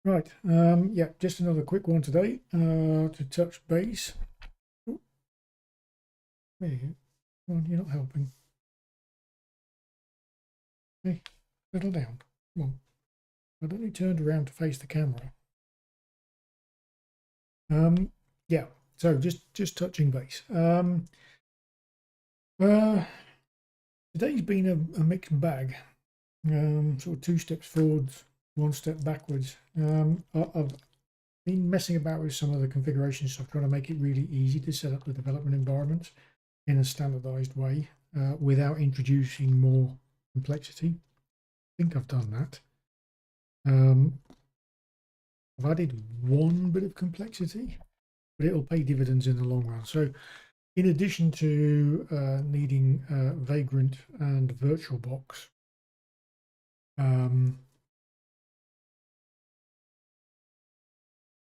Right, yeah, just another quick one today to touch base. Oh, there you go. Come on, you're not helping. Hey, settle down. Come on. I don't need turned around to face the camera. Yeah, so just touching base. Uh, Today's been a mixed bag. Sort of two steps forwards, one step backwards. I've been messing about with some of the configuration stuff, trying to make it really easy to set up the development environment in a standardized way without introducing more complexity. I think I've done that. I've added one bit of complexity, but it'll pay dividends in the long run. So in addition to needing Vagrant and VirtualBox,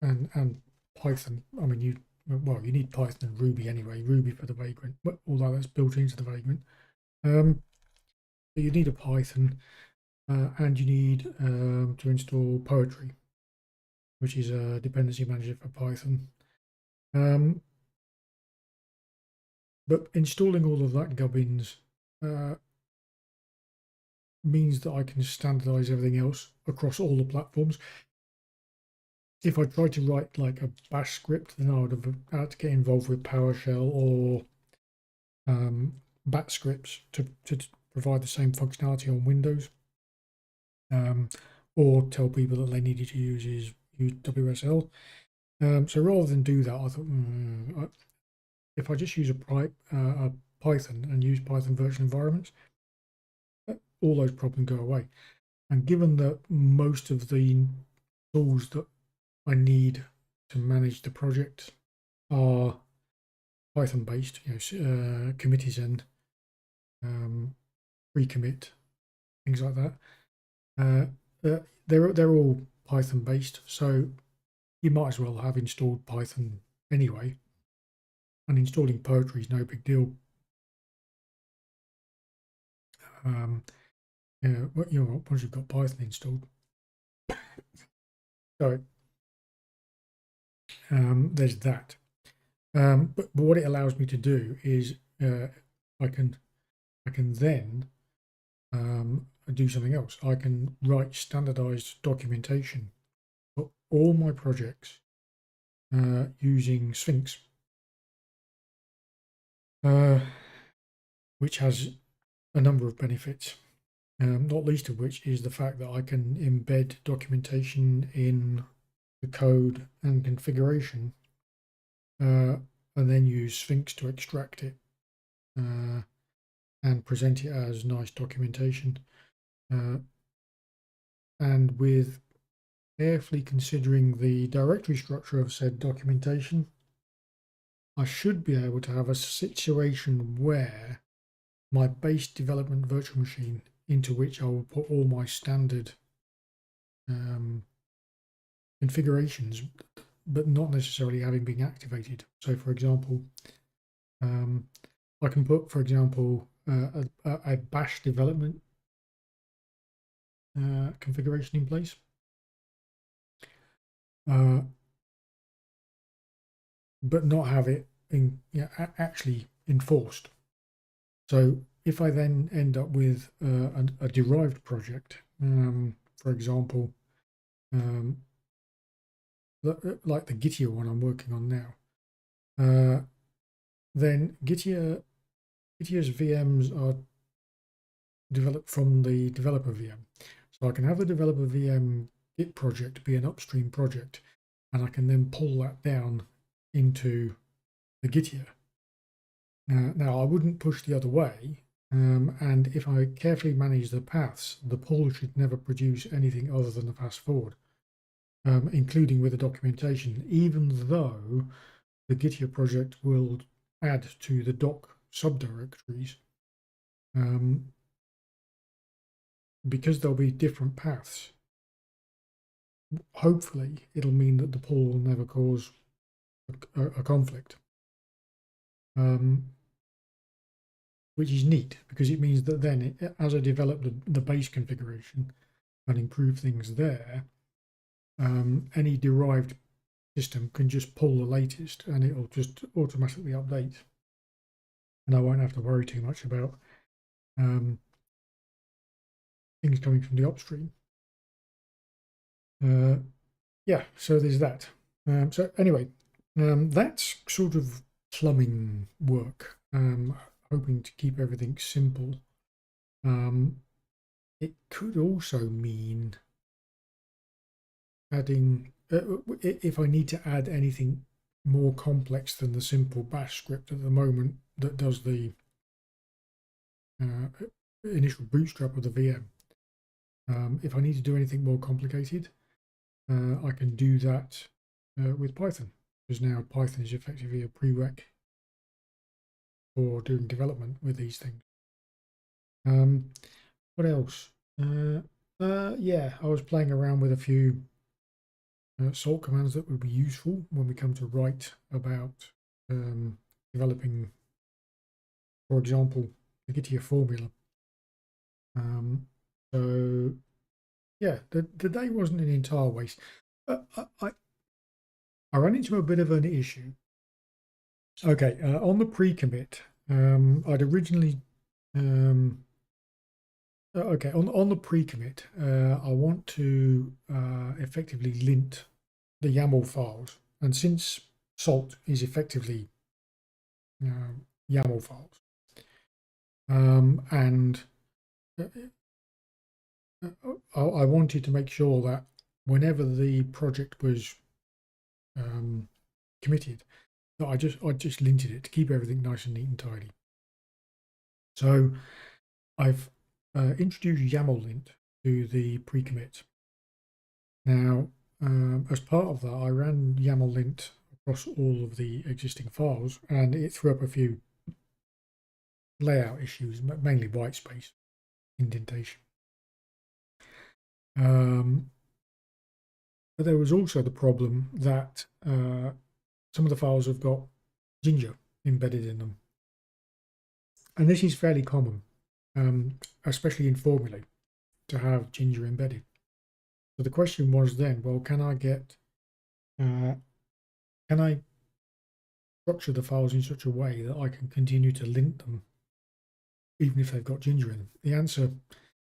and Python, I mean, you need Python and Ruby anyway, Ruby for the Vagrant, but although that's built into the Vagrant. But you need a Python and you need to install Poetry, which is a dependency manager for Python. But installing all of that gubbins means that I can standardize everything else across all the platforms. If I tried to write like a bash script, then I would have had to get involved with PowerShell or bat scripts to provide the same functionality on Windows, or tell people that they needed to use WSL. So rather than do that, I thought if I just use a Python and use Python virtual environments, all those problems go away. And given that most of the tools that I need to manage the project are Python based, committees and pre-commit, things like that. They're all Python based, so you might as well have installed Python anyway. And installing Poetry is no big deal. Once you've got Python installed. So there's that. But what it allows me to do is I can then do something else. I can write standardized documentation for all my projects using Sphinx, which has a number of benefits, not least of which is the fact that I can embed documentation in the code and configuration and then use Sphinx to extract it and present it as nice documentation. And with carefully considering the directory structure of said documentation, I should be able to have a situation where my base development virtual machine, into which I will put all my standard configurations, but not necessarily having been activated. So for example, I can put, for example, a bash development configuration in place. But not have it actually enforced. So if I then end up with a derived project, for example, like the Gitia one I'm working on now, then Gitia's VMs are developed from the developer VM. So I can have the developer VM Git project be an upstream project, and I can then pull that down into the Gitia. Now I wouldn't push the other way, and if I carefully manage the paths, the pull should never produce anything other than a fast forward, including with the documentation, even though the Gitia project will add to the doc subdirectories, because there'll be different paths. Hopefully it'll mean that the pull will never cause a conflict, which is neat, because it means that then as I develop the base configuration and improve things there, any derived system can just pull the latest and it'll just automatically update. And I won't have to worry too much about things coming from the upstream. Yeah, so there's that. So anyway, that's sort of plumbing work. Hoping to keep everything simple. It could also mean adding, if I need to add anything more complex than the simple bash script at the moment that does the initial bootstrap of the VM. If I need to do anything more complicated, I can do that with Python, because now Python is effectively a prereq for doing development with these things. What else? Yeah, I was playing around with a few salt commands that would be useful when we come to write about developing, for example, the Gitia formula. So yeah, the day wasn't an entire waste. I ran into a bit of an issue. Okay, on the pre-commit, I'd originally okay, on the pre-commit, I want to effectively lint the YAML files, and since salt is effectively YAML files, and I wanted to make sure that whenever the project was committed, that I just linted it to keep everything nice and neat and tidy. So I've introduced YAML lint to the pre-commit. Now, as part of that, I ran YAML lint across all of the existing files, and it threw up a few layout issues, mainly white space indentation. But there was also the problem that some of the files have got Ginger embedded in them. And this is fairly common, especially in formulae, to have Ginger embedded. So the question was then, well, can I structure the files in such a way that I can continue to lint them even if they've got Ginger in them?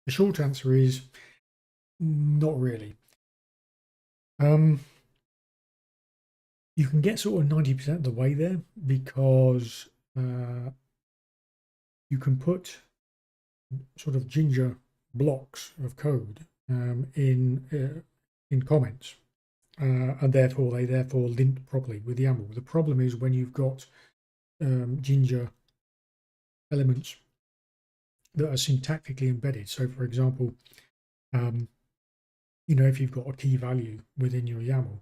The short answer is not really. You can get sort of 90% of the way there, because you can put sort of Ginger blocks of code in comments, and therefore they lint properly with YAML. The problem is when you've got Ginger elements that are syntactically embedded. So, for example, you know, if you've got a key value within your YAML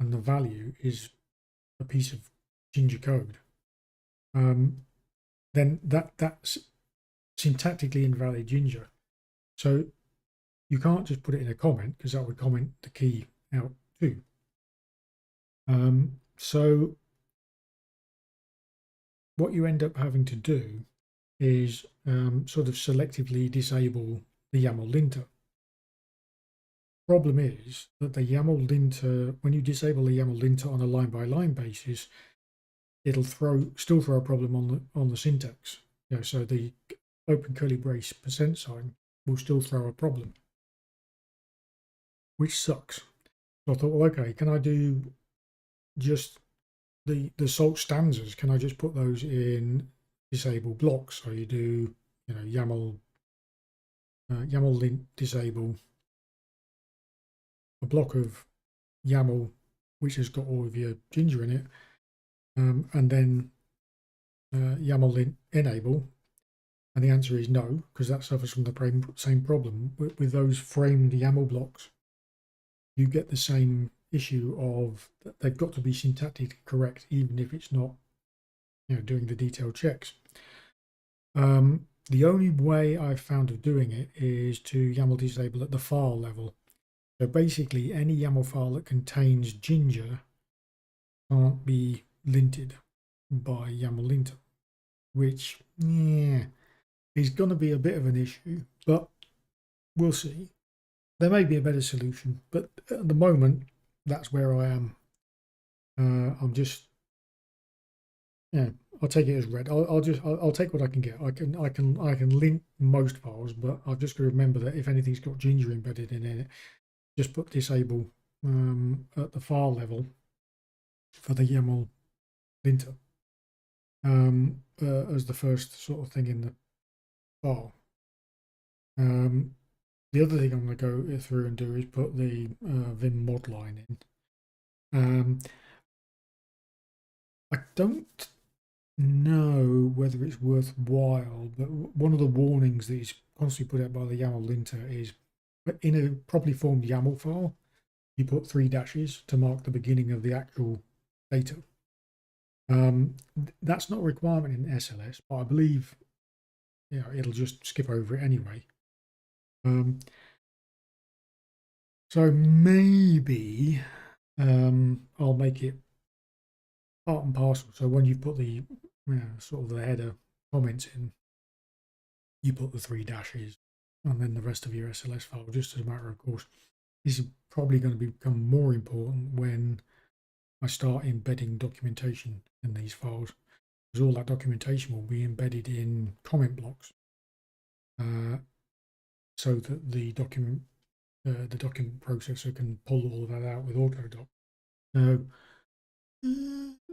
and the value is a piece of Ginger code, then that's syntactically invalid Ginger. So you can't just put it in a comment, because that would comment the key out too. So what you end up having to do is sort of selectively disable the YAML linter. Problem is that the YAML linter, when you disable the YAML linter on a line-by-line basis, it'll still throw a problem on the syntax. You know, so the open curly brace %sign will still throw a problem, which sucks. So I thought, well, okay, can I do just the salt stanzas? Can I just put those in disable blocks? So you do, you know, YAML lint disable a block of YAML which has got all of your Ginger in it, and then YAML lint enable. And the answer is no, because that suffers from the same problem with those framed YAML blocks. You get the same issue of that they've got to be syntactically correct, even if it's not, you know, doing the detailed checks. The only way I've found of doing it is to YAML disable at the file level. So basically, any YAML file that contains Ginger can't be linted by YAML linter, which, yeah, is going to be a bit of an issue, but we'll see. There may be a better solution, but at the moment, that's where I am. I'm just, yeah, I'll take it as read. I'll take what I can get. I can link most files, but I've just got to remember that if anything's got Ginger embedded in it, just put disable at the file level for the YAML linter as the first sort of thing in the file. The other thing I'm going to go through and do is put the Vim mod line in. I don't know whether it's worthwhile, but one of the warnings that is constantly put out by the YAML linter is in a properly formed YAML file, you put 3 dashes to mark the beginning of the actual data. That's not a requirement in SLS, but I believe it'll just skip over it anyway. So maybe I'll make it part and parcel. So when you put the sort of the header comments in, you put the 3 dashes and then the rest of your SLS file, just as a matter of course. This is probably going to become more important when I start embedding documentation in these files, because all that documentation will be embedded in comment blocks, so that the document processor can pull all of that out with autodoc. Now,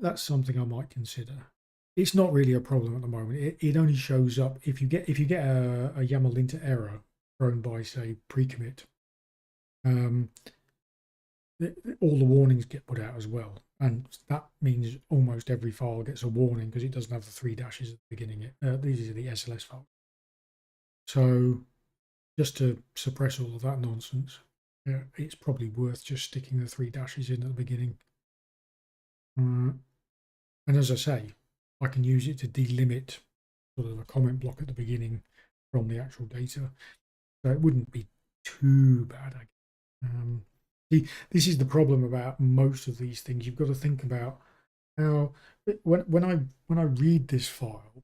that's something I might consider. It's not really a problem at the moment. It only shows up if you get a YAML linter error thrown by, say, pre-commit. All the warnings get put out as well, and that means almost every file gets a warning because it doesn't have the 3 dashes at the beginning. These are the SLS files. So just to suppress all of that nonsense, it's probably worth just sticking the 3 dashes in at the beginning. And as I say, I can use it to delimit sort of a comment block at the beginning from the actual data, so it wouldn't be too bad, I guess. This is the problem about most of these things. You've got to think about how when I read this file,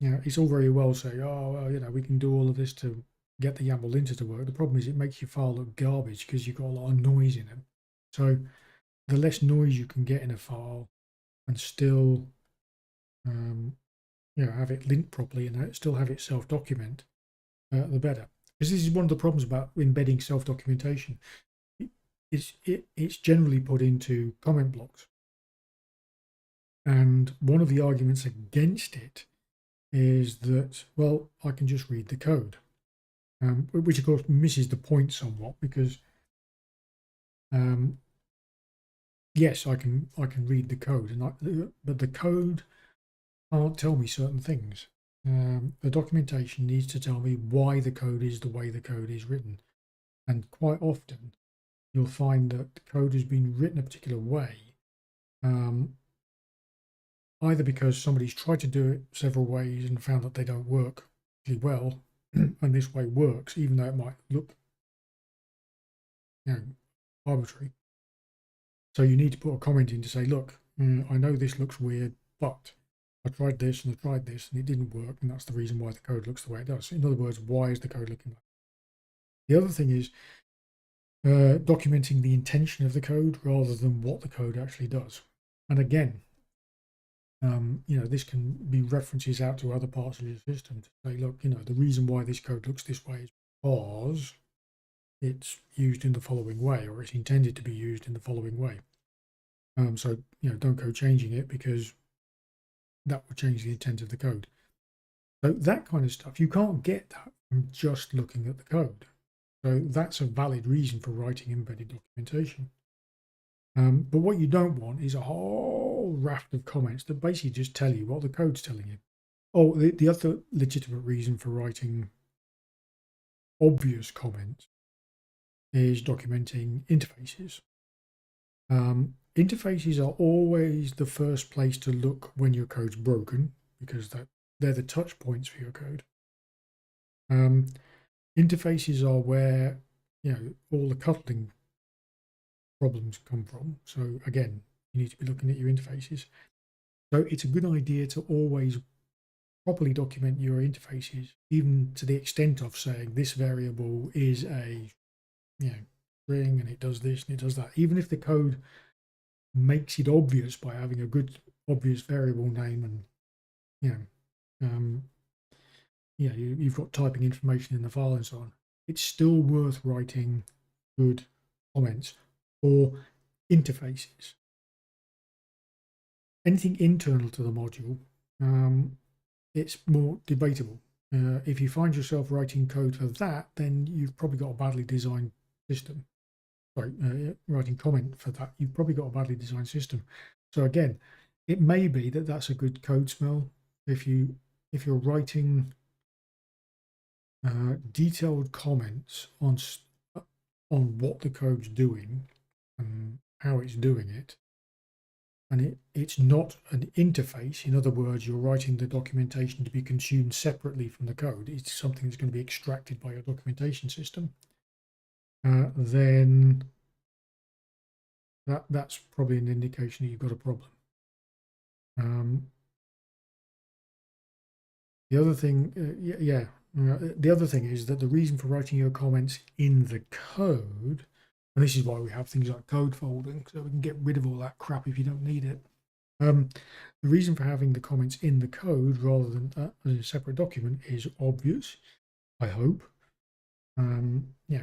it's all very well saying, oh well, we can do all of this to get the YAML linter to work. The problem is it makes your file look garbage because you've got a lot of noise in it. So the less noise you can get in a file and still have it linked properly and still have it self-document, the better. Because this is one of the problems about embedding self-documentation. It's generally put into comment blocks, and one of the arguments against it is that, well, I can just read the code, which of course misses the point somewhat, because yes, I can read the code, but the code can't tell me certain things. The documentation needs to tell me why the code is the way the code is written, and quite often you'll find that the code has been written a particular way, either because somebody's tried to do it several ways and found that they don't work really well, and this way works, even though it might look arbitrary. So you need to put a comment in to say, look, I know this looks weird, but I tried this and I tried this and it didn't work, and that's the reason why the code looks the way it does. In other words, why is the code looking like that? The other thing is documenting the intention of the code rather than what the code actually does. And again, this can be references out to other parts of your system to say, look, the reason why this code looks this way is because it's used in the following way, or it's intended to be used in the following way. So don't go changing it because that would change the intent of the code. So that kind of stuff, you can't get that from just looking at the code. So that's a valid reason for writing embedded documentation. But what you don't want is a whole raft of comments that basically just tell you what the code's telling you. Oh, the other legitimate reason for writing obvious comments is documenting interfaces. Interfaces are always the first place to look when your code's broken, because they're the touch points for your code. Interfaces are where all the coupling problems come from. So again, you need to be looking at your interfaces. So it's a good idea to always properly document your interfaces, even to the extent of saying this variable is a string, and it does this and it does that. Even if the code makes it obvious by having a good obvious variable name, and you've got typing information in the file and so on, it's still worth writing good comments or interfaces. Anything internal to the module, it's more debatable. If you find yourself writing code for that, then you've probably got a badly designed system. Sorry, writing comment for that, you've probably got a badly designed system. So again, it may be that that's a good code smell. If you're writing detailed comments on what the code's doing and how it's doing it, and it's not an interface. In other words, you're writing the documentation to be consumed separately from the code. It's something that's going to be extracted by your documentation system. Then that's probably an indication that you've got a problem. The other thing, the other thing is that the reason for writing your comments in the code, and this is why we have things like code folding, so we can get rid of all that crap if you don't need it. The reason for having the comments in the code rather than as a separate document is obvious, I hope.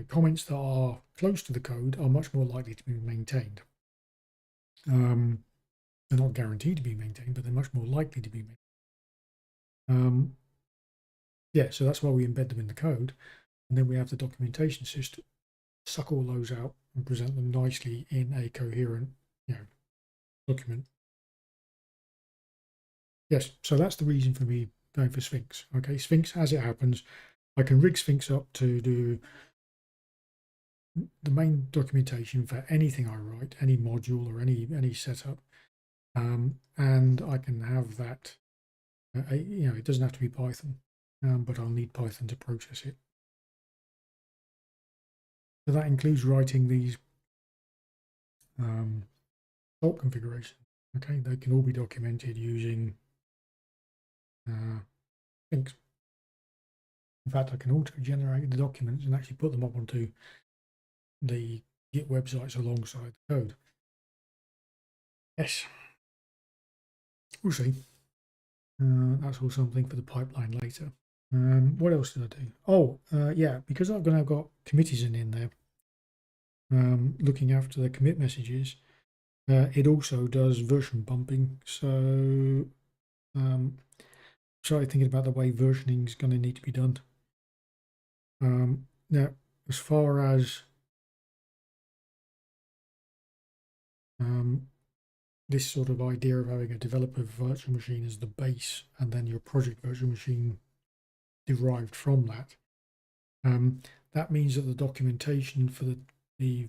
Comments that are close to the code are much more likely to be maintained. They're not guaranteed to be maintained, but they're much more likely to be maintained. So that's why we embed them in the code, and then we have the documentation system suck all those out and present them nicely in a coherent, document. Yes, so that's the reason for me going for Sphinx. Okay, Sphinx, as it happens, I can rig Sphinx up to do the main documentation for anything I write, any module or any setup, and I can have that. It doesn't have to be Python, but I'll need Python to process it. So that includes writing these salt configurations. Okay, they can all be documented using Sphinx. In fact, I can auto-generate the documents and actually put them up onto the Git websites alongside the code. Yes, we'll see. That's all something for the pipeline later. What else did I do? Oh, because I've now got committees in there, looking after the commit messages, it also does version bumping. So started thinking about the way versioning is going to need to be done. Now, as far as this sort of idea of having a developer virtual machine as the base and then your project virtual machine derived from that, that means that the documentation for the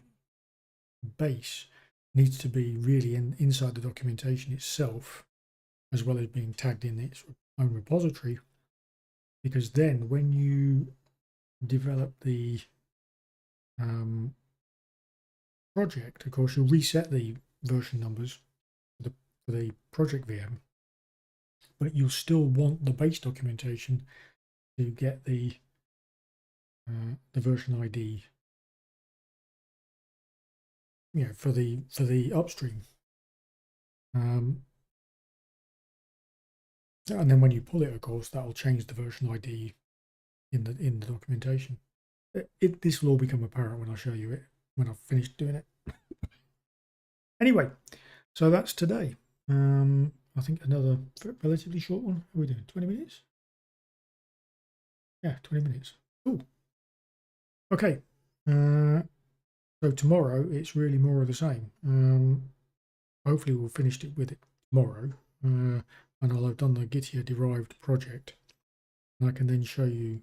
base needs to be really inside the documentation itself, as well as being tagged in its own repository, because then when you develop the project, of course, you'll reset the version numbers for the project VM, but you'll still want the base documentation to get the version ID, for the upstream. And then when you pull it, of course, that will change the version ID in the documentation. This will all become apparent when I show you it, when I've finished doing it. Anyway, so that's today. I think another relatively short one. How are we doing? 20 minutes? Yeah, 20 minutes. Cool. Okay. So tomorrow it's really more of the same. Hopefully we'll finish it with it tomorrow, and I'll have done the Gitya derived project, and I can then show you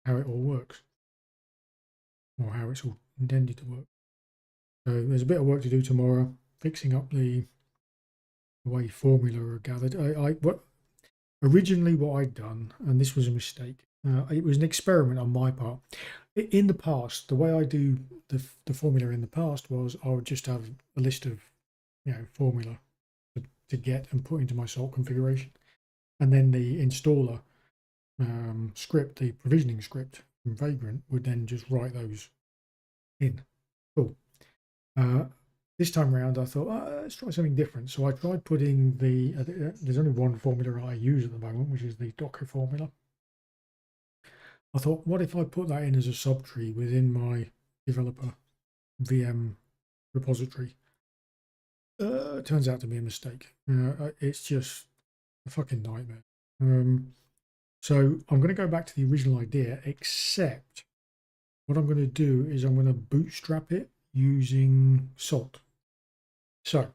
how it all works, or how it's all intended to work. So there's a bit of work to do tomorrow, fixing up the way formula are gathered. Originally what I'd done, and this was a mistake, it was an experiment on my part. In the past, the way I do the formula in the past was I would just have a list of formula to get and put into my salt configuration, and then the installer script, the provisioning script, from Vagrant would then just write those in. Cool. This time around, I thought, let's try something different. So I tried putting there's only one formula I use at the moment, which is the Docker formula. I thought, what if I put that in as a subtree within my developer VM repository? It turns out to be a mistake. It's just a fucking nightmare. So I'm going to go back to the original idea, except what I'm going to do is I'm going to bootstrap it using Salt. So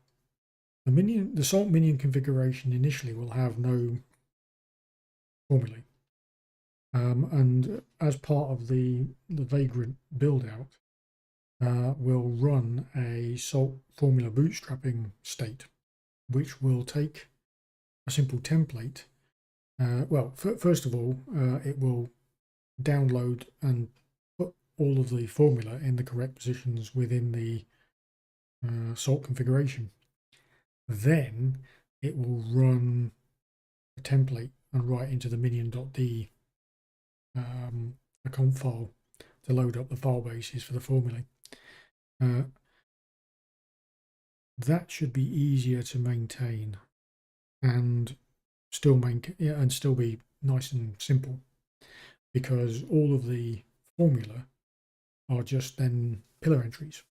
the Salt minion configuration initially will have no formulae. And as part of the Vagrant build out, we'll run a Salt formula bootstrapping state, which will take a simple template. Well, first of all, it will download and put all of the formula in the correct positions within the Salt configuration. Then it will run a template and write into the minion.d a conf file to load up the file bases for the formulae. That should be easier to maintain and still be nice and simple, because all of the formula are just then pillar entries,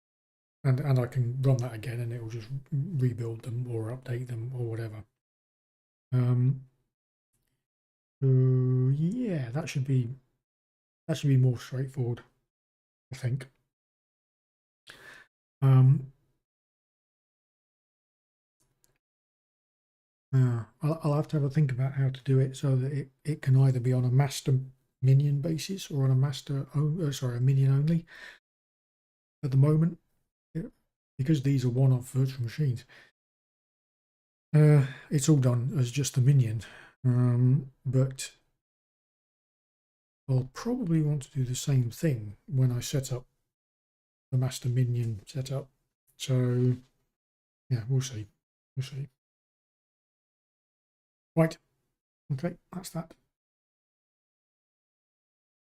and I can run that again and it will just rebuild them or update them or whatever. So yeah, that should be more straightforward, I think. I'll have to have a think about how to do it so that it can either be on a master minion basis or on a minion only. At the moment, because these are one-off virtual machines, it's all done as just the minion. But I'll probably want to do the same thing when I set up the master minion setup. So yeah, we'll see. Right. Okay, that's that.